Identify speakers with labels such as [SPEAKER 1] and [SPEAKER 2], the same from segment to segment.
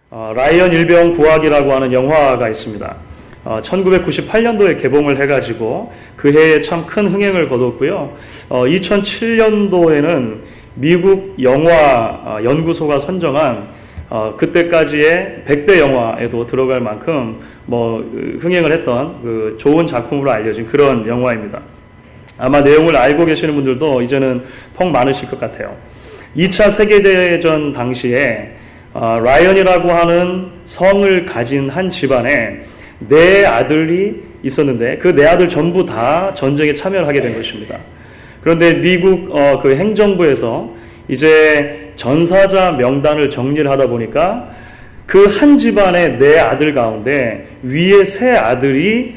[SPEAKER 1] 라이언 일병 구하기라고 하는 영화가 있습니다. 1998년도에 개봉을 해가지고 그 해에 참 큰 흥행을 거뒀고요. 2007년도에는 미국 영화 연구소가 선정한 그때까지의 100대 영화에도 들어갈 만큼 흥행을 했던 그 좋은 작품으로 알려진 그런 영화입니다. 아마 내용을 알고 계시는 분들도 이제는 펑 많으실 것 같아요. 2차 세계대전 당시에 라이언이라고 하는 성을 가진 한 집안에 4아들이 있었는데 그 4아들 전부 다 전쟁에 참여를 하게 된 것입니다. 그런데 미국 그 행정부에서 이제 전사자 명단을 정리를 하다 보니까 그 한 집안의 4아들 가운데 위에 3아들이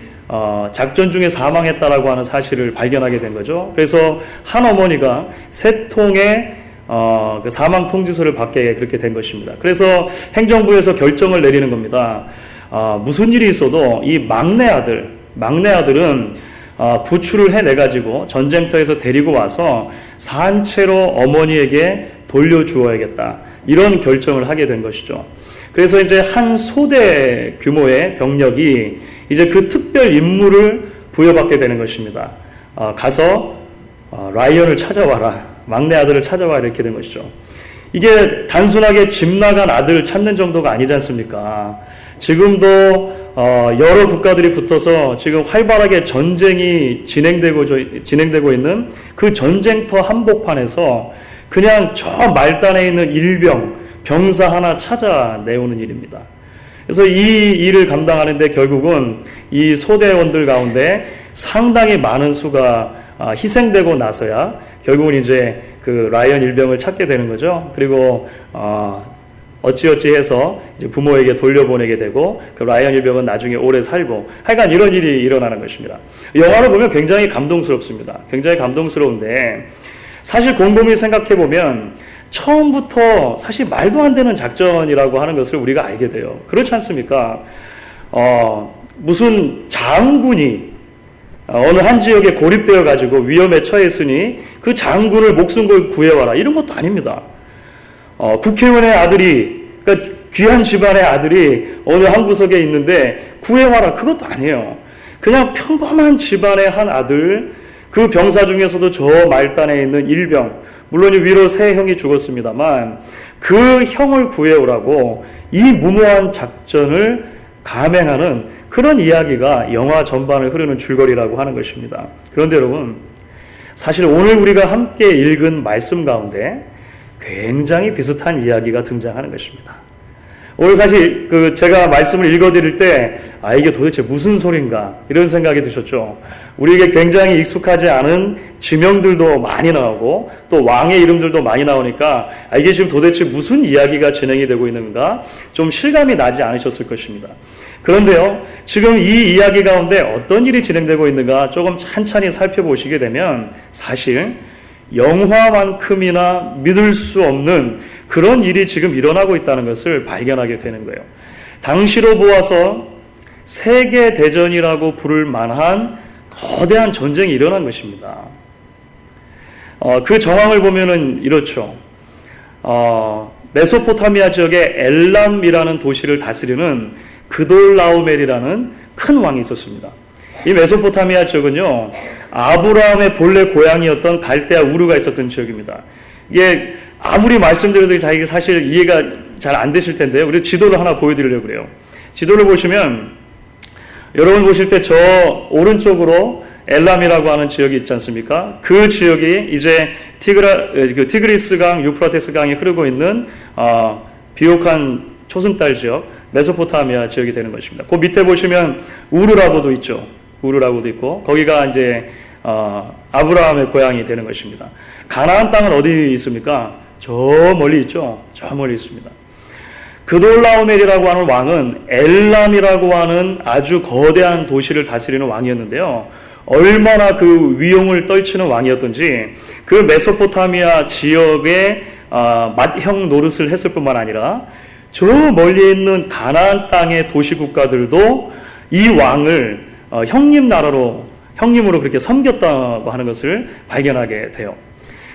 [SPEAKER 1] 작전 중에 사망했다라고 하는 사실을 발견하게 된 거죠. 그래서 한 어머니가 3통의 그 사망 통지서를 받게 그렇게 된 것입니다. 그래서 행정부에서 결정을 내리는 겁니다. 무슨 일이 있어도 이 막내 아들은 구출을 해내가지고 전쟁터에서 데리고 와서 산채로 어머니에게 돌려주어야겠다. 이런 결정을 하게 된 것이죠. 그래서 이제 한 소대 규모의 병력이 이제 그 특별 임무를 부여받게 되는 것입니다. 가서 라이언을 찾아와라. 막내 아들을 찾아와 이렇게 된 것이죠. 이게 단순하게 집 나간 아들을 찾는 정도가 아니지 않습니까? 지금도 여러 국가들이 붙어서 지금 활발하게 전쟁이 진행되고 있는 그 전쟁터 한복판에서 그냥 저 말단에 있는 병사 하나 찾아내오는 일입니다. 그래서 이 일을 감당하는데 결국은 이 소대원들 가운데 상당히 많은 수가 희생되고 나서야 결국은 이제 그 라이언 일병을 찾게 되는 거죠. 그리고 어찌어찌 해서 이제 부모에게 돌려보내게 되고 그 라이언 일병은 나중에 오래 살고 하여간 이런 일이 일어나는 것입니다. 영화를 보면 굉장히 감동스럽습니다. 굉장히 감동스러운데 사실 곰곰이 생각해 보면 처음부터 사실 말도 안 되는 작전이라고 하는 것을 우리가 알게 돼요. 그렇지 않습니까? 무슨 장군이 어느 한 지역에 고립되어 가지고 위험에 처했으니 그 장군을 목숨 걸고 구해와라 이런 것도 아닙니다. 국회의원의 아들이 그러니까 귀한 집안의 아들이 어느 한 구석에 있는데 구해와라 그것도 아니에요. 그냥 평범한 집안의 한 아들 그 병사 중에서도 저 말단에 있는 물론 위로 3형이 죽었습니다만 그 형을 구해오라고 이 무모한 작전을 감행하는 그런 이야기가 영화 전반을 흐르는 줄거리라고 하는 것입니다. 그런데 여러분 사실 오늘 우리가 함께 읽은 말씀 가운데 굉장히 비슷한 이야기가 등장하는 것입니다. 오늘 사실 제가 말씀을 읽어드릴 때 이게 도대체 무슨 소린가 이런 생각이 드셨죠. 우리에게 굉장히 익숙하지 않은 지명들도 많이 나오고 또 왕의 이름들도 많이 나오니까 이게 지금 도대체 무슨 이야기가 진행이 되고 있는가 좀 실감이 나지 않으셨을 것입니다. 그런데요, 지금 이 이야기 가운데 어떤 일이 진행되고 있는가 조금 찬찬히 살펴보시게 되면 사실 영화만큼이나 믿을 수 없는 그런 일이 지금 일어나고 있다는 것을 발견하게 되는 거예요. 당시로 보아서 세계대전이라고 부를 만한 거대한 전쟁이 일어난 것입니다. 그 정황을 보면은 이렇죠. 메소포타미아 지역의 엘람이라는 도시를 다스리는 그돌라오멜이라는 큰 왕이 있었습니다. 이 메소포타미아 지역은요, 아브라함의 본래 고향이었던 갈대아 우르가 있었던 지역입니다. 이게 아무리 말씀드려도 자기가 사실 이해가 잘 안 되실 텐데, 우리 지도를 하나 보여드리려고 그래요. 지도를 보시면, 여러분 보실 때 저 오른쪽으로 엘람이라고 하는 지역이 있지 않습니까? 그 지역이 이제 티그리스 강, 유프라테스 강이 흐르고 있는 비옥한 초승달 지역, 메소포타미아 지역이 되는 것입니다. 그 밑에 보시면 우르라고도 있죠. 우르라고도 있고 거기가 이제 아브라함의 고향이 되는 것입니다. 가나안 땅은 어디 있습니까? 저 멀리 있죠. 저 멀리 있습니다. 그돌라오멜이라고 하는 왕은 엘람이라고 하는 아주 거대한 도시를 다스리는 왕이었는데요. 얼마나 그 위용을 떨치는 왕이었던지 그 메소포타미아 지역의 맏형 노릇을 했을 뿐만 아니라 저 멀리 있는 가나안 땅의 도시 국가들도 이 왕을 형님으로 그렇게 섬겼다고 하는 것을 발견하게 돼요.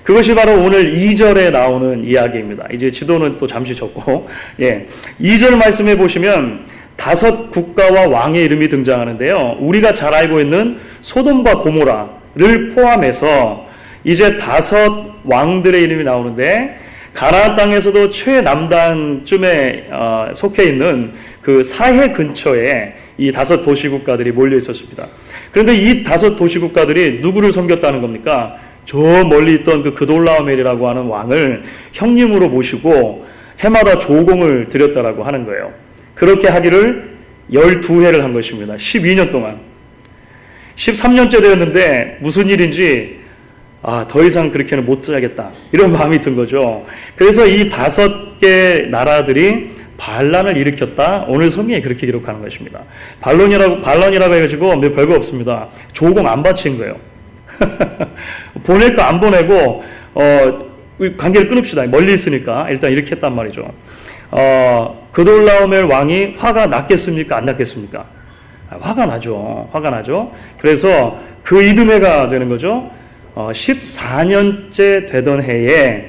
[SPEAKER 1] 그것이 바로 오늘 2절에 나오는 이야기입니다. 이제 지도는 또 잠시 졌고, 예. 2절 말씀해 보시면 5 국가와 왕의 이름이 등장하는데요. 우리가 잘 알고 있는 소돔과 고모라를 포함해서 이제 5 왕들의 이름이 나오는데, 가나안 땅에서도 최남단쯤에 속해 있는 그 사해 근처에 이 5 도시 국가들이 몰려 있었습니다. 그런데 이 5 도시 국가들이 누구를 섬겼다는 겁니까? 저 멀리 있던 그 그돌라오멜이라고 하는 왕을 형님으로 모시고 해마다 조공을 드렸다라고 하는 거예요. 그렇게 하기를 12회를 한 것입니다. 12년 동안. 13년째 되었는데 무슨 일인지 더 이상 그렇게는 못 하겠다. 이런 마음이 든 거죠. 그래서 이 5개 나라들이 반란을 일으켰다. 오늘 성경에 그렇게 기록하는 것입니다. 반란이라고 해가지고 별거 없습니다. 조공 안 바친 거예요. 보낼 거 안 보내고 관계를 끊읍시다. 멀리 있으니까 일단 이렇게 했단 말이죠. 그돌라오멜 왕이 화가 났겠습니까? 안 났겠습니까? 화가 나죠. 화가 나죠. 그래서 그 이듬해가 되는 거죠. 14년째 되던 해에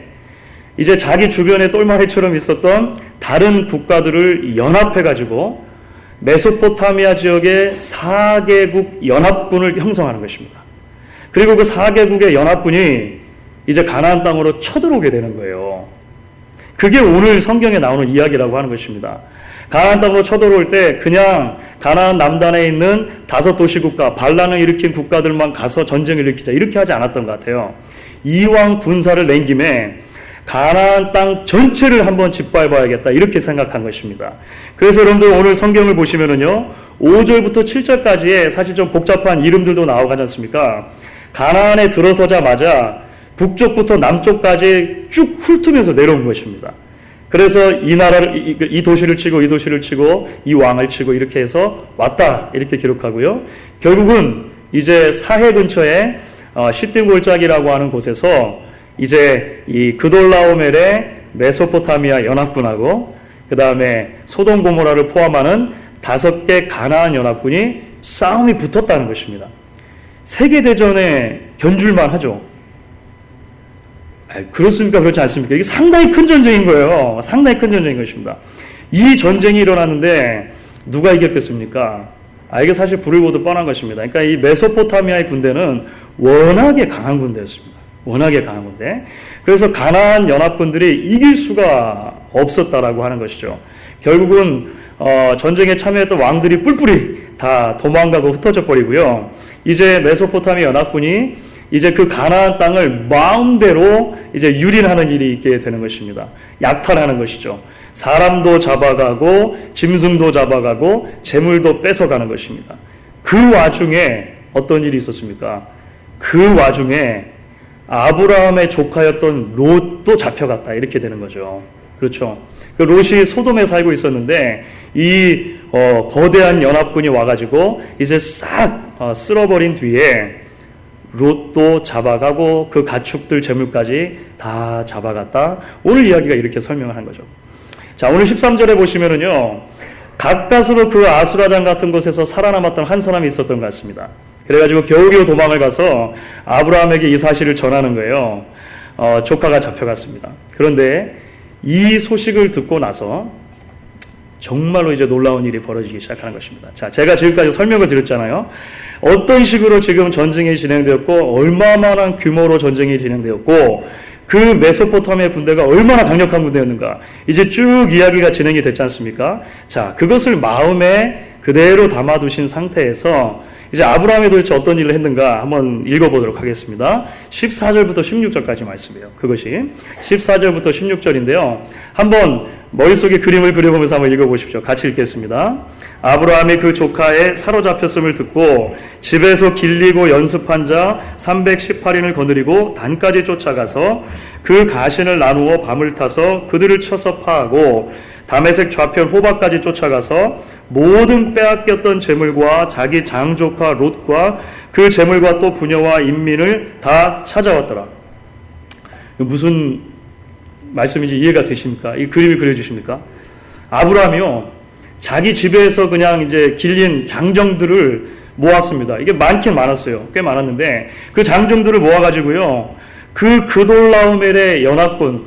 [SPEAKER 1] 이제 자기 주변에 똘마리처럼 있었던 다른 국가들을 연합해가지고 메소포타미아 지역의 4개국 연합군을 형성하는 것입니다. 그리고 그 4개국의 연합군이 이제 가나안 땅으로 쳐들어오게 되는 거예요. 그게 오늘 성경에 나오는 이야기라고 하는 것입니다. 가나안 땅으로 쳐들어올 때 그냥 가나안 남단에 있는 5 도시 국가, 반란을 일으킨 국가들만 가서 전쟁을 일으키자 이렇게 하지 않았던 것 같아요. 이왕 군사를 낸 김에 가나안 땅 전체를 한번 짓밟아야겠다 이렇게 생각한 것입니다. 그래서 여러분들 오늘 성경을 보시면은요 5절부터 7절까지의 사실 좀 복잡한 이름들도 나오지 않습니까? 가나안에 들어서자마자 북쪽부터 남쪽까지 쭉 훑으면서 내려온 것입니다. 그래서 이 도시를 치고 이 도시를 치고 이 왕을 치고 이렇게 해서 왔다 이렇게 기록하고요. 결국은 이제 사해 근처에 시딤 골짜기라고 하는 곳에서 이제 이 그돌라오멜의 메소포타미아 연합군하고 그 다음에 소돔 고모라를 포함하는 5개 가나안 연합군이 싸움이 붙었다는 것입니다. 세계대전에 견줄만 하죠. 그렇습니까? 그렇지 않습니까? 이게 상당히 큰 전쟁인 거예요. 상당히 큰 전쟁인 것입니다. 이 전쟁이 일어났는데 누가 이겼겠습니까? 이게 사실 불을 보듯 뻔한 것입니다. 그러니까 이 메소포타미아의 군대는 워낙에 강한 군대였습니다. 워낙에 강한 군대. 그래서 가나안 연합군들이 이길 수가 없었다라고 하는 것이죠. 결국은 전쟁에 참여했던 왕들이 뿔뿔이 다 도망가고 흩어져 버리고요. 이제 메소포타미아 연합군이 이제 그 가나안 땅을 마음대로 이제 유린하는 일이 있게 되는 것입니다. 약탈하는 것이죠. 사람도 잡아가고 짐승도 잡아가고 재물도 뺏어가는 것입니다. 그 와중에 어떤 일이 있었습니까? 그 와중에 아브라함의 조카였던 롯도 잡혀갔다 이렇게 되는 거죠. 그렇죠. 그 롯이 소돔에 살고 있었는데 이 거대한 연합군이 와가지고 이제 싹 쓸어버린 뒤에 롯도 잡아가고 그 가축들 재물까지 다 잡아갔다. 오늘 이야기가 이렇게 설명을 한 거죠. 자, 오늘 13절에 보시면은요, 가까스로 그 아수라장 같은 곳에서 살아남았던 한 사람이 있었던 것 같습니다. 그래가지고 겨우겨우 도망을 가서 아브라함에게 이 사실을 전하는 거예요. 조카가 잡혀갔습니다. 그런데 이 소식을 듣고 나서 정말로 이제 놀라운 일이 벌어지기 시작하는 것입니다. 자, 제가 지금까지 설명을 드렸잖아요. 어떤 식으로 지금 전쟁이 진행되었고 얼마만한 규모로 전쟁이 진행되었고 그 메소포타미아 군대가 얼마나 강력한 군대였는가 이제 쭉 이야기가 진행이 됐지 않습니까? 자, 그것을 마음에 그대로 담아두신 상태에서 이제 아브라함이 도대체 어떤 일을 했는가 한번 읽어보도록 하겠습니다. 14절부터 16절까지 말씀이에요. 그것이 14절부터 16절인데요. 한번 머릿속에 그림을 그려보면서 한번 읽어보십시오. 같이 읽겠습니다. 아브라함이 그 조카의 사로잡혔음을 듣고 집에서 길리고 연습한 자 318인을 거느리고 단까지 쫓아가서 그 가신을 나누어 밤을 타서 그들을 쳐서 파하고 다메섹 좌편 호박까지 쫓아가서 모든 빼앗겼던 재물과 자기 장조카 롯과 그 재물과 또 부녀와 인민을 다 찾아왔더라. 무슨 말씀인지 이해가 되십니까? 이 그림이 그려주십니까? 아브라함이요, 자기 집에서 그냥 이제 길린 장정들을 모았습니다. 이게 많긴 많았어요. 꽤 많았는데 그 장정들을 모아가지고요, 그 그돌라오멜의 연합군,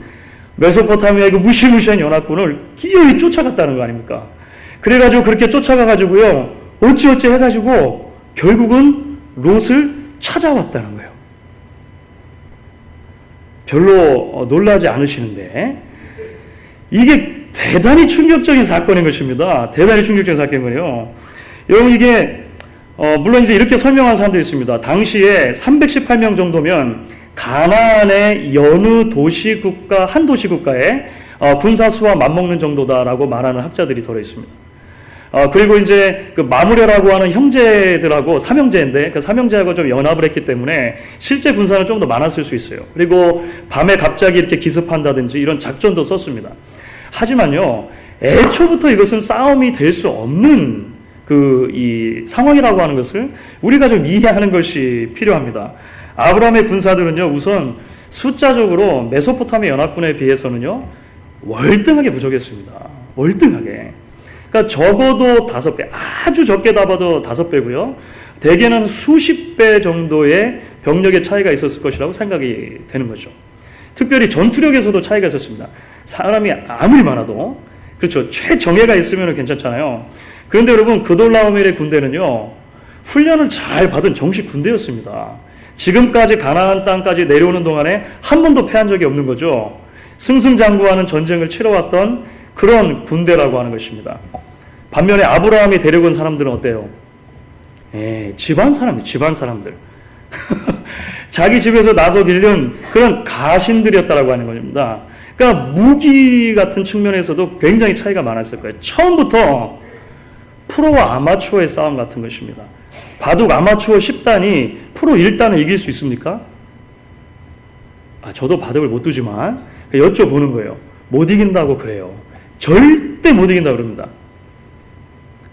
[SPEAKER 1] 메소포타미아의 그 무시무시한 연합군을 기어이 쫓아갔다는 거 아닙니까? 그래가지고 그렇게 쫓아가가지고요, 어찌어찌 해가지고 결국은 롯을 찾아왔다는 거예요. 별로 놀라지 않으시는데 이게 대단히 충격적인 사건인 것입니다. 대단히 충격적인 사건이에요. 여러분, 이게 물론 이제 이렇게 설명한 사람들이 있습니다. 당시에 318명 정도면 가나안의 여느 도시국가 한 도시국가의 군사수와 맞먹는 정도다라고 말하는 학자들이 들어 있습니다. 그리고 이제 그 마무레라고 하는 형제들하고 삼형제인데 그 삼형제하고 좀 연합을 했기 때문에 실제 군사는 좀 더 많았을 수 있어요. 그리고 밤에 갑자기 이렇게 기습한다든지 이런 작전도 썼습니다. 하지만요, 애초부터 이것은 싸움이 될 수 없는 이 상황이라고 하는 것을 우리가 좀 이해하는 것이 필요합니다. 아브라함의 군사들은요, 우선 숫자적으로 메소포타미아 연합군에 비해서는요, 월등하게 부족했습니다. 월등하게. 그러니까 적어도 5배, 아주 적게 잡아도 5배고요. 대개는 수십 배 정도의 병력의 차이가 있었을 것이라고 생각이 되는 거죠. 특별히 전투력에서도 차이가 있었습니다. 사람이 아무리 많아도, 그렇죠, 최정예가 있으면 괜찮잖아요. 그런데 여러분, 그돌라오멜의 군대는요, 훈련을 잘 받은 정식 군대였습니다. 지금까지 가나안 땅까지 내려오는 동안에 한 번도 패한 적이 없는 거죠. 승승장구하는 전쟁을 치러왔던 그런 군대라고 하는 것입니다. 반면에 아브라함이 데려온 사람들은 어때요? 집안 사람들. 자기 집에서 나서 기른 그런 가신들이었다라고 하는 겁니다. 그러니까 무기 같은 측면에서도 굉장히 차이가 많았을 거예요. 처음부터 프로와 아마추어의 싸움 같은 것입니다. 바둑 아마추어 10단이 프로 1단을 이길 수 있습니까? 저도 바둑을 못 두지만 여쭤보는 거예요. 못 이긴다고 그래요. 절대 못 이긴다고 그럽니다.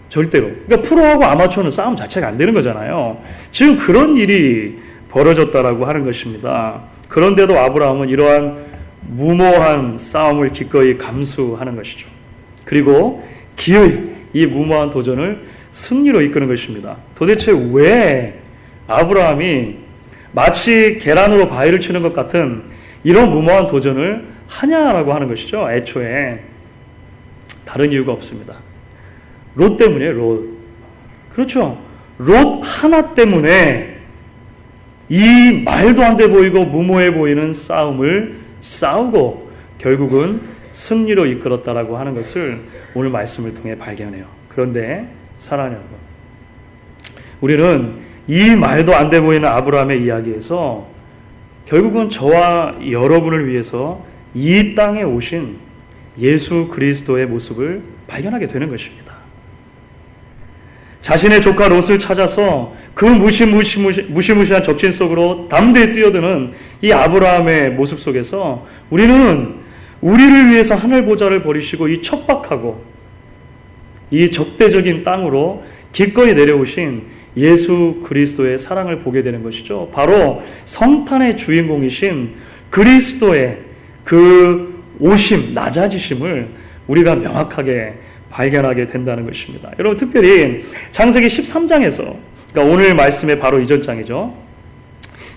[SPEAKER 1] 절대로. 그러니까 프로하고 아마추어는 싸움 자체가 안 되는 거잖아요. 지금 그런 일이 벌어졌다라고 하는 것입니다. 그런데도 아브라함은 이러한 무모한 싸움을 기꺼이 감수하는 것이죠. 그리고 기어이 이 무모한 도전을 승리로 이끄는 것입니다. 도대체 왜 아브라함이 마치 계란으로 바위를 치는 것 같은 이런 무모한 도전을 하냐라고 하는 것이죠. 애초에 다른 이유가 없습니다. 롯 때문이에요. 롯. 그렇죠. 롯 하나 때문에 이 말도 안 돼 보이고 무모해 보이는 싸움을 싸우고 결국은 승리로 이끌었다라고 하는 것을 오늘 말씀을 통해 발견해요. 그런데 사랑하는 여러분, 우리는 이 말도 안 돼 보이는 아브라함의 이야기에서 결국은 저와 여러분을 위해서 이 땅에 오신 예수 그리스도의 모습을 발견하게 되는 것입니다. 자신의 조카 롯을 찾아서 그 무시무시한 적진 속으로 담대히 뛰어드는 이 아브라함의 모습 속에서 우리는 우리를 위해서 하늘 보좌를 버리시고 이 척박하고 이 적대적인 땅으로 기꺼이 내려오신 예수 그리스도의 사랑을 보게 되는 것이죠. 바로 성탄의 주인공이신 그리스도의 그 오심, 낮아지심을 우리가 명확하게 발견하게 된다는 것입니다. 여러분, 특별히 창세기 13장에서, 그러니까 오늘 말씀의 바로 이전 장이죠.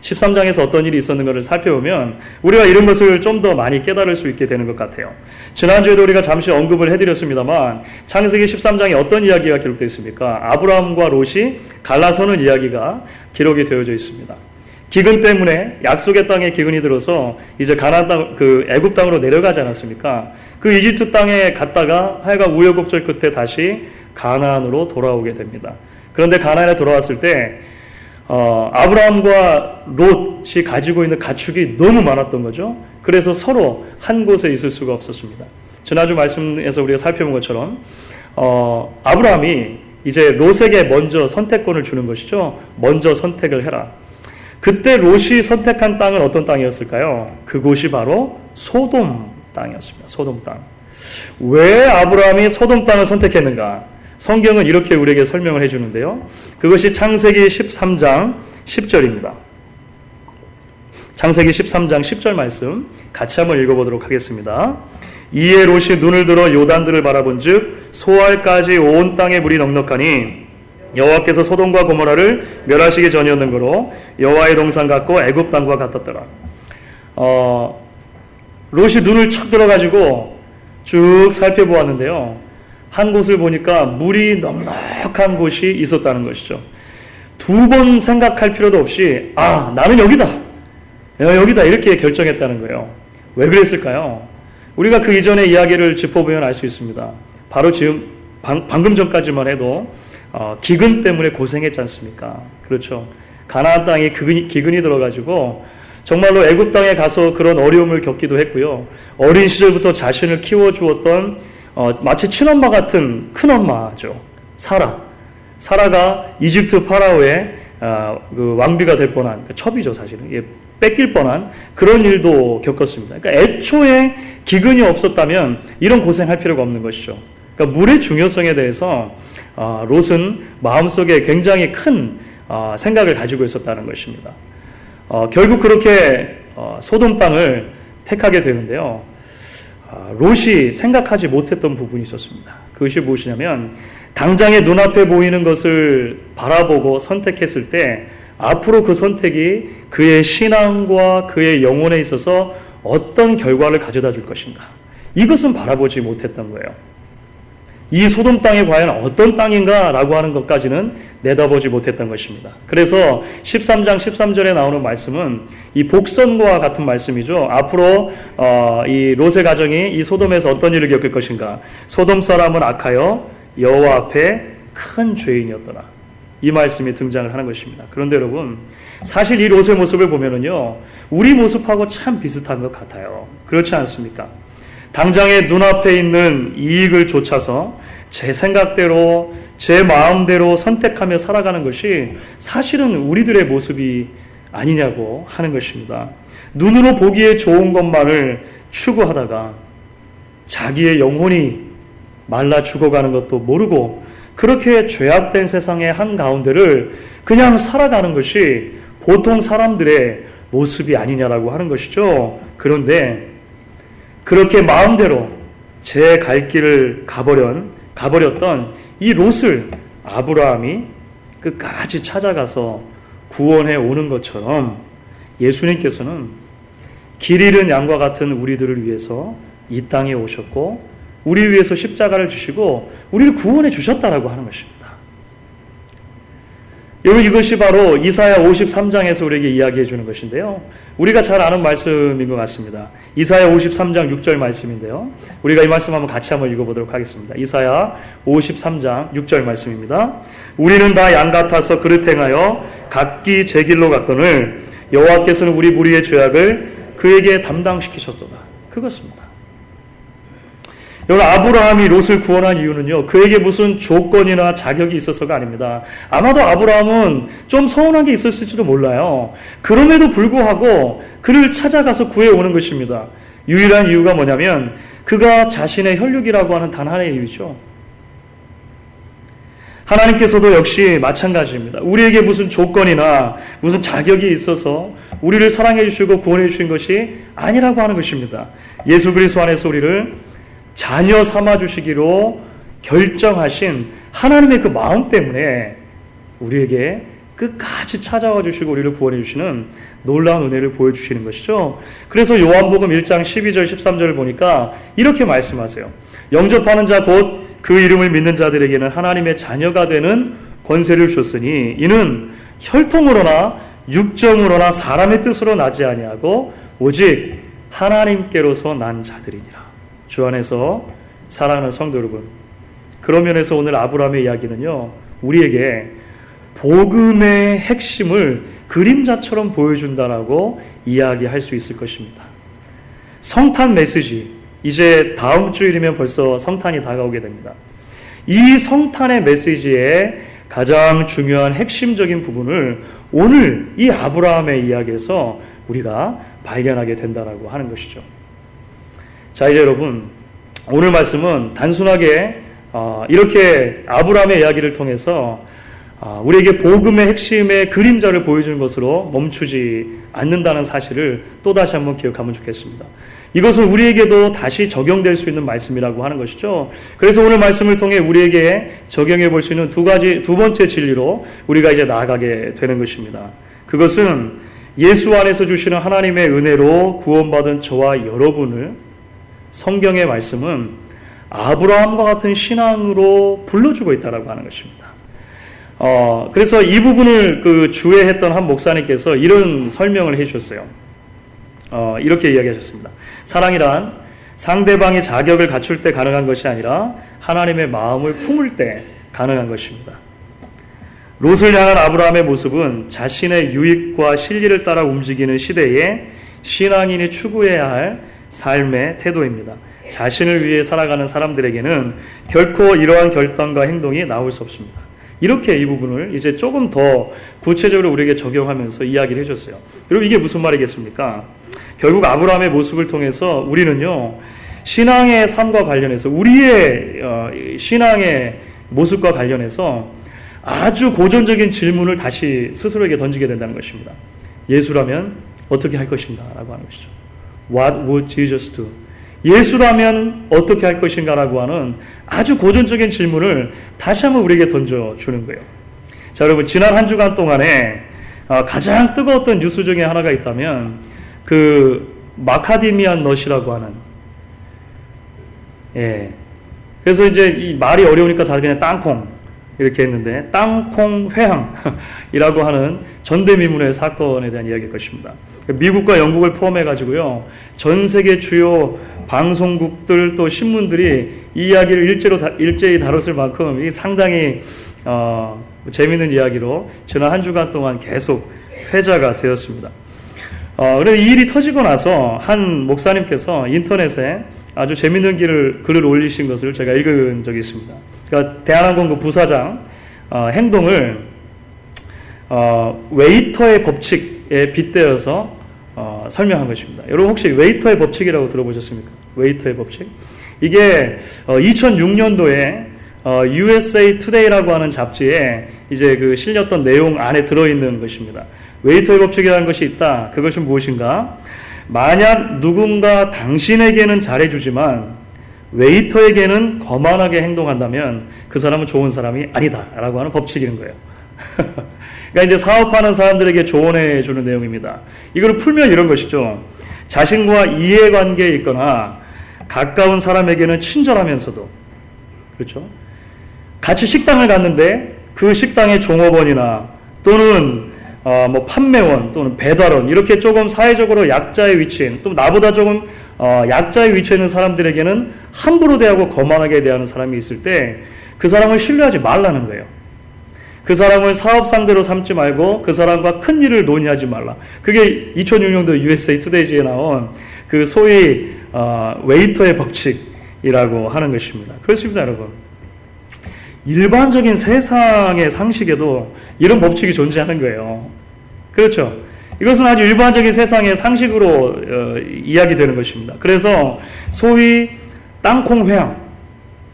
[SPEAKER 1] 13장에서 어떤 일이 있었는가를 살펴보면 우리가 이런 것을 좀 더 많이 깨달을 수 있게 되는 것 같아요. 지난주에도 우리가 잠시 언급을 해드렸습니다만 창세기 13장에 어떤 이야기가 기록되어 있습니까? 아브라함과 롯이 갈라서는 이야기가 기록이 되어져 있습니다. 기근 때문에 약속의 땅에 기근이 들어서 이제 가나안 땅, 그 애굽 땅으로 내려가지 않았습니까? 그 이집트 땅에 갔다가 하여간 우여곡절 끝에 다시 가나안으로 돌아오게 됩니다. 그런데 가나안에 돌아왔을 때 아브라함과 롯이 가지고 있는 가축이 너무 많았던 거죠. 그래서 서로 한 곳에 있을 수가 없었습니다. 지난주 말씀에서 우리가 살펴본 것처럼 아브라함이 이제 롯에게 먼저 선택권을 주는 것이죠. 먼저 선택을 해라. 그때 롯이 선택한 땅은 어떤 땅이었을까요? 그곳이 바로 소돔 땅이었습니다. 소돔 땅. 왜 아브라함이 소돔 땅을 선택했는가? 성경은 이렇게 우리에게 설명을 해주는데요. 그것이 창세기 13장 10절입니다. 창세기 13장 10절 말씀 같이 한번 읽어보도록 하겠습니다. 이에 롯이 눈을 들어 요단들을 바라본즉 소알까지 온 땅에 물이 넉넉하니 여호와께서 소돔과 고모라를 멸하시기 전이었는 거로 여호와의 동산 같고 애굽 땅과 같았더라. 롯이 눈을 척 들어가지고 쭉 살펴보았는데요. 한 곳을 보니까 물이 넉넉한 곳이 있었다는 것이죠. 두 번 생각할 필요도 없이 나는 여기다 이렇게 결정했다는 거예요. 왜 그랬을까요? 우리가 그 이전의 이야기를 짚어보면 알 수 있습니다. 바로 지금 방금 전까지만 해도 기근 때문에 고생했지 않습니까? 그렇죠. 가나안 땅에 기근이 들어가지고 정말로 애굽 땅에 가서 그런 어려움을 겪기도 했고요. 어린 시절부터 자신을 키워주었던 마치 친엄마 같은 큰엄마죠. 사라가 이집트 파라오의 그 왕비가 될 뻔한 첩이죠, 사실은. 뺏길 뻔한 그런 일도 겪었습니다. 그러니까 애초에 기근이 없었다면 이런 고생할 필요가 없는 것이죠. 그러니까 물의 중요성에 대해서 롯은 마음속에 굉장히 큰 생각을 가지고 있었다는 것입니다. 결국 그렇게 소돔 땅을 택하게 되는데요. 롯이 생각하지 못했던 부분이 있었습니다. 그것이 무엇이냐면 당장에 눈앞에 보이는 것을 바라보고 선택했을 때 앞으로 그 선택이 그의 신앙과 그의 영혼에 있어서 어떤 결과를 가져다 줄 것인가, 이것은 바라보지 못했던 거예요. 이 소돔 땅이 과연 어떤 땅인가 라고 하는 것까지는 내다보지 못했던 것입니다. 그래서 13장 13절에 나오는 말씀은 이 복선과 같은 말씀이죠. 앞으로 이 롯의 가정이 이 소돔에서 어떤 일을 겪을 것인가. 소돔 사람은 악하여 여호와 앞에 큰 죄인이었더라. 이 말씀이 등장을 하는 것입니다. 그런데 여러분, 사실 이 롯의 모습을 보면은요, 우리 모습하고 참 비슷한 것 같아요. 그렇지 않습니까? 당장에 눈앞에 있는 이익을 좇아서 제 생각대로, 제 마음대로 선택하며 살아가는 것이 사실은 우리들의 모습이 아니냐고 하는 것입니다. 눈으로 보기에 좋은 것만을 추구하다가 자기의 영혼이 말라 죽어가는 것도 모르고 그렇게 죄악된 세상의 한가운데를 그냥 살아가는 것이 보통 사람들의 모습이 아니냐라고 하는 것이죠. 그런데 그렇게 마음대로 제 갈 길을 가버렸던 이 롯을 아브라함이 끝까지 찾아가서 구원해 오는 것처럼 예수님께서는 길 잃은 양과 같은 우리들을 위해서 이 땅에 오셨고 우리 위해서 십자가를 지시고 우리를 구원해 주셨다라고 하는 것입니다. 여러분, 이것이 바로 이사야 53장에서 우리에게 이야기해 주는 것인데요. 우리가 잘 아는 말씀인 것 같습니다. 이사야 53장 6절 말씀인데요. 우리가 이 말씀 한번 같이 한번 읽어보도록 하겠습니다. 이사야 53장 6절 말씀입니다. 우리는 다 양 같아서 그릇 행하여 각기 제 길로 갔거늘 여호와께서는 우리 무리의 죄악을 그에게 담당시키셨도다. 그것입니다. 여러분, 아브라함이 롯을 구원한 이유는요, 그에게 무슨 조건이나 자격이 있어서가 아닙니다. 아마도 아브라함은 좀 서운한 게 있었을지도 몰라요. 그럼에도 불구하고 그를 찾아가서 구해오는 것입니다. 유일한 이유가 뭐냐면 그가 자신의 혈육이라고 하는 단 하나의 이유죠. 하나님께서도 역시 마찬가지입니다. 우리에게 무슨 조건이나 무슨 자격이 있어서 우리를 사랑해 주시고 구원해 주신 것이 아니라고 하는 것입니다. 예수 그리스도 안에서 우리를 자녀 삼아 주시기로 결정하신 하나님의 그 마음 때문에 우리에게 끝까지 찾아와 주시고 우리를 구원해 주시는 놀라운 은혜를 보여주시는 것이죠. 그래서 요한복음 1장 12절 13절을 보니까 이렇게 말씀하세요. 영접하는 자 곧 그 이름을 믿는 자들에게는 하나님의 자녀가 되는 권세를 주셨으니 이는 혈통으로나 육정으로나 사람의 뜻으로 나지 아니하고 오직 하나님께로서 난 자들이니라. 주 안에서 사랑하는 성도 여러분, 그런 면에서 오늘 아브라함의 이야기는요, 우리에게 복음의 핵심을 그림자처럼 보여준다라고 이야기할 수 있을 것입니다. 성탄 메시지, 이제 다음 주일이면 벌써 성탄이 다가오게 됩니다. 이 성탄의 메시지의 가장 중요한 핵심적인 부분을 오늘 이 아브라함의 이야기에서 우리가 발견하게 된다라고 하는 것이죠. 자, 이제 여러분, 오늘 말씀은 단순하게 이렇게 아브라함의 이야기를 통해서 우리에게 복음의 핵심의 그림자를 보여주는 것으로 멈추지 않는다는 사실을 또다시 한번 기억하면 좋겠습니다. 이것은 우리에게도 다시 적용될 수 있는 말씀이라고 하는 것이죠. 그래서 오늘 말씀을 통해 우리에게 적용해 볼 수 있는 두 번째 진리로 우리가 이제 나아가게 되는 것입니다. 그것은 예수 안에서 주시는 하나님의 은혜로 구원받은 저와 여러분을 성경의 말씀은 아브라함과 같은 신앙으로 불러주고 있다라고 하는 것입니다. 그래서 이 부분을 그 주회했던 한 목사님께서 이런 설명을 해주셨어요. 이렇게 이야기하셨습니다. 사랑이란 상대방의 자격을 갖출 때 가능한 것이 아니라 하나님의 마음을 품을 때 가능한 것입니다. 롯을 향한 아브라함의 모습은 자신의 유익과 실리를 따라 움직이는 시대에 신앙인이 추구해야 할 삶의 태도입니다. 자신을 위해 살아가는 사람들에게는 결코 이러한 결단과 행동이 나올 수 없습니다. 이렇게 이 부분을 이제 조금 더 구체적으로 우리에게 적용하면서 이야기를 해줬어요. 여러분, 이게 무슨 말이겠습니까? 결국 아브라함의 모습을 통해서 우리는요, 신앙의 삶과 관련해서 우리의 신앙의 모습과 관련해서 아주 고전적인 질문을 다시 스스로에게 던지게 된다는 것입니다. 예수라면 어떻게 할 것인가? 라고 하는 것이죠. What would Jesus do? 예수라면 어떻게 할 것인가? 라고 하는 아주 고전적인 질문을 다시 한번 우리에게 던져주는 거예요. 자, 여러분, 지난 한 주간 동안에 가장 뜨거웠던 뉴스 중에 하나가 있다면 그 마카데미아 넛이라고 하는, 그래서 이제 이 말이 어려우니까 다 그냥 땅콩 이렇게 했는데, 땅콩 회항이라고 하는 전대미문의 사건에 대한 이야기일 것입니다. 미국과 영국을 포함해가지고요, 전 세계 주요 방송국들 또 신문들이 이 이야기를 일제히 다뤘을 만큼 이 상당히 재미있는 이야기로 지난 한 주간 동안 계속 회자가 되었습니다. 그래서 이 일이 터지고 나서 한 목사님께서 인터넷에 아주 재미있는 글을 올리신 것을 제가 읽은 적이 있습니다. 그러니까 대한항공 부사장 행동을 웨이터의 법칙에 빗대어서 설명한 것입니다. 여러분, 혹시 웨이터의 법칙이라고 들어보셨습니까? 웨이터의 법칙? 이게 2006년도에 USA Today라고 하는 잡지에 이제 그 실렸던 내용 안에 들어있는 것입니다. 웨이터의 법칙이라는 것이 있다. 그것은 무엇인가? 만약 누군가 당신에게는 잘해주지만 웨이터에게는 거만하게 행동한다면 그 사람은 좋은 사람이 아니다 라고 하는 법칙인 거예요. 그러니까 이제 사업하는 사람들에게 조언해 주는 내용입니다. 이걸 풀면 이런 것이죠. 자신과 이해관계에 있거나 가까운 사람에게는 친절하면서도, 그렇죠? 같이 식당을 갔는데 그 식당의 종업원이나 또는 뭐 판매원 또는 배달원, 이렇게 조금 사회적으로 약자의 위치인, 또 나보다 조금 약자의 위치에 있는 사람들에게는 함부로 대하고 거만하게 대하는 사람이 있을 때 그 사람을 신뢰하지 말라는 거예요. 그 사람을 사업 상대로 삼지 말고 그 사람과 큰 일을 논의하지 말라. 그게 2006년도 USA Today에 나온 그 소위 웨이터의 법칙이라고 하는 것입니다. 그렇습니다, 여러분. 일반적인 세상의 상식에도 이런 법칙이 존재하는 거예요. 그렇죠? 이것은 아주 일반적인 세상의 상식으로 이야기되는 것입니다. 그래서 소위 땅콩 회항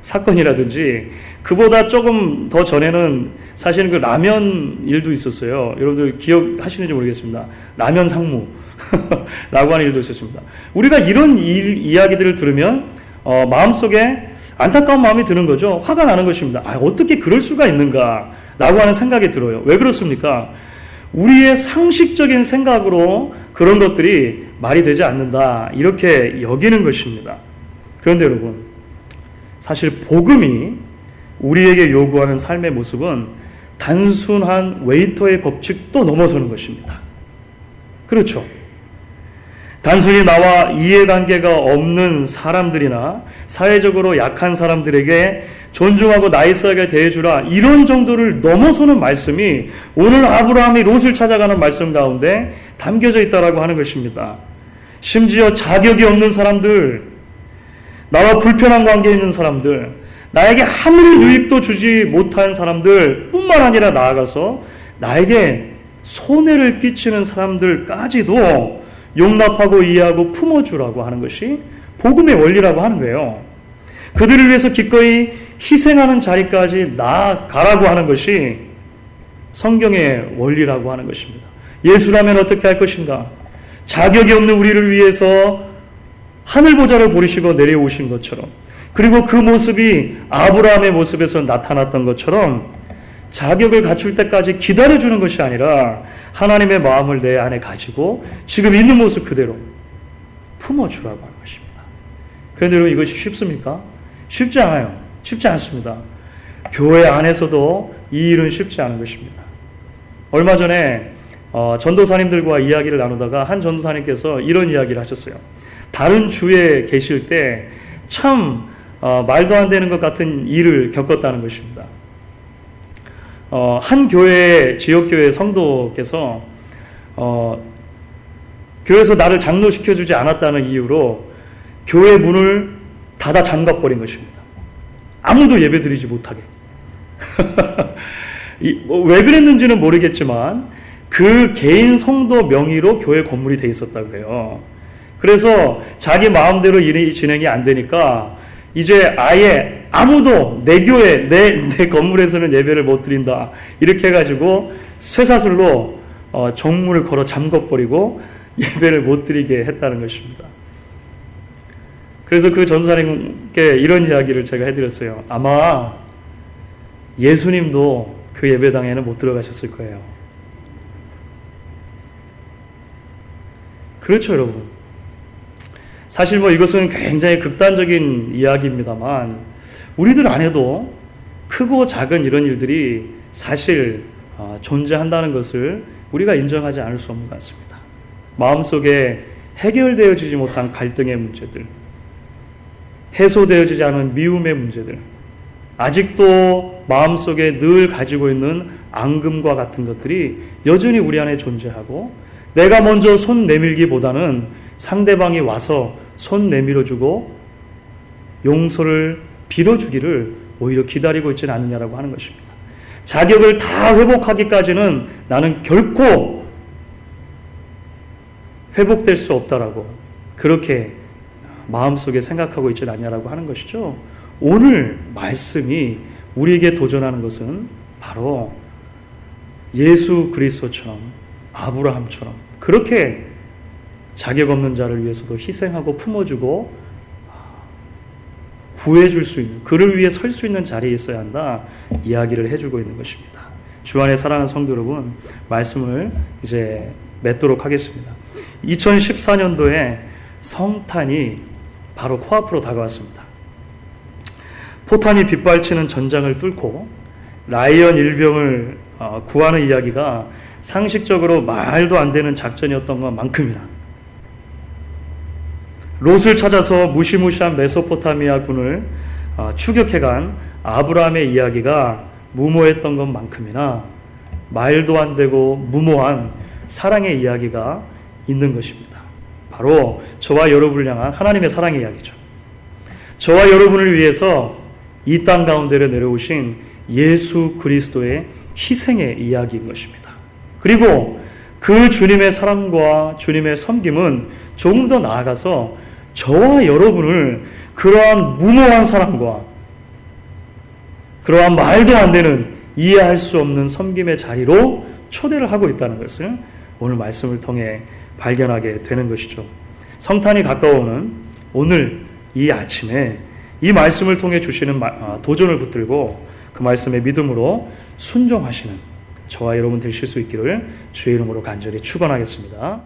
[SPEAKER 1] 사건이라든지, 그보다 조금 더 전에는 사실은 그 라면 일도 있었어요. 여러분들 기억하시는지 모르겠습니다. 라면 상무 라고 하는 일도 있었습니다. 우리가 이런 이야기들을 들으면 마음속에 안타까운 마음이 드는 거죠. 화가 나는 것입니다. 어떻게 그럴 수가 있는가 라고 하는 생각이 들어요. 왜 그렇습니까? 우리의 상식적인 생각으로 그런 것들이 말이 되지 않는다, 이렇게 여기는 것입니다. 그런데 여러분, 사실 복음이 우리에게 요구하는 삶의 모습은 단순한 웨이터의 법칙도 넘어서는 것입니다. 그렇죠? 단순히 나와 이해관계가 없는 사람들이나 사회적으로 약한 사람들에게 존중하고 나이스하게 대해주라, 이런 정도를 넘어서는 말씀이 오늘 아브라함이 롯을 찾아가는 말씀 가운데 담겨져 있다라고 하는 것입니다. 심지어 자격이 없는 사람들, 나와 불편한 관계에 있는 사람들, 나에게 아무런 유익도 주지 못한 사람들 뿐만 아니라 나아가서 나에게 손해를 끼치는 사람들까지도 용납하고 이해하고 품어주라고 하는 것이 복음의 원리라고 하는 거예요. 그들을 위해서 기꺼이 희생하는 자리까지 나아가라고 하는 것이 성경의 원리라고 하는 것입니다. 예수라면 어떻게 할 것인가? 자격이 없는 우리를 위해서 하늘 보좌를 버리시고 내려오신 것처럼, 그리고 그 모습이 아브라함의 모습에서 나타났던 것처럼 자격을 갖출 때까지 기다려주는 것이 아니라 하나님의 마음을 내 안에 가지고 지금 있는 모습 그대로 품어주라고 하는 것입니다. 그런데 여러분, 이것이 쉽습니까? 쉽지 않아요. 쉽지 않습니다. 교회 안에서도 이 일은 쉽지 않은 것입니다. 얼마 전에 전도사님들과 이야기를 나누다가 한 전도사님께서 이런 이야기를 하셨어요. 다른 주에 계실 때 참 말도 안 되는 것 같은 일을 겪었다는 것입니다. 한 교회, 지역교회 성도께서 교회에서 나를 장로시켜주지 않았다는 이유로 교회 문을 닫아 잠가버린 것입니다. 아무도 예배드리지 못하게. 왜 그랬는지는 모르겠지만 그 개인 성도 명의로 교회 건물이 돼 있었다고 해요. 그래서 자기 마음대로 일이 진행이 안 되니까 이제 아예 아무도 내 교회, 내 건물에서는 예배를 못 드린다, 이렇게 해가지고 쇠사슬로 정문을 걸어 잠궈버리고 예배를 못 드리게 했다는 것입니다. 그래서 그 전사님께 이런 이야기를 제가 해드렸어요. 아마 예수님도 그 예배당에는 못 들어가셨을 거예요. 그렇죠, 여러분. 사실 이것은 굉장히 극단적인 이야기입니다만 우리들 안에도 크고 작은 이런 일들이 사실 존재한다는 것을 우리가 인정하지 않을 수 없는 것 같습니다. 마음속에 해결되어지지 못한 갈등의 문제들, 해소되어지지 않은 미움의 문제들, 아직도 마음속에 늘 가지고 있는 앙금과 같은 것들이 여전히 우리 안에 존재하고, 내가 먼저 손 내밀기보다는 상대방이 와서 손 내밀어주고 용서를 빌어주기를 오히려 기다리고 있지는 않느냐라고 하는 것입니다. 자격을 다 회복하기까지는 나는 결코 회복될 수 없다라고 그렇게 마음속에 생각하고 있지는 않냐라고 하는 것이죠. 오늘 말씀이 우리에게 도전하는 것은 바로 예수 그리스도처럼, 아브라함처럼 그렇게 자격 없는 자를 위해서도 희생하고 품어주고 구해줄 수 있는, 그를 위해 설 수 있는 자리에 있어야 한다, 이야기를 해주고 있는 것입니다. 주 안에 사랑하는 성도 여러분, 말씀을 이제 맺도록 하겠습니다. 2014년도에 성탄이 바로 코앞으로 다가왔습니다. 포탄이 빗발치는 전장을 뚫고 라이언 일병을 구하는 이야기가 상식적으로 말도 안 되는 작전이었던 것만큼이나 롯을 찾아서 무시무시한 메소포타미아 군을 추격해간 아브라함의 이야기가 무모했던 것만큼이나 말도 안 되고 무모한 사랑의 이야기가 있는 것입니다. 바로 저와 여러분을 향한 하나님의 사랑의 이야기죠. 저와 여러분을 위해서 이 땅 가운데로 내려오신 예수 그리스도의 희생의 이야기인 것입니다. 그리고 그 주님의 사랑과 주님의 섬김은 조금 더 나아가서 저와 여러분을 그러한 무모한 사랑과 그러한 말도 안 되는, 이해할 수 없는 섬김의 자리로 초대를 하고 있다는 것을 오늘 말씀을 통해 발견하게 되는 것이죠. 성탄이 가까워오는 오늘 이 아침에 이 말씀을 통해 주시는 도전을 붙들고 그 말씀의 믿음으로 순종하시는 저와 여러분 되실 수 있기를 주의 이름으로 간절히 축원하겠습니다.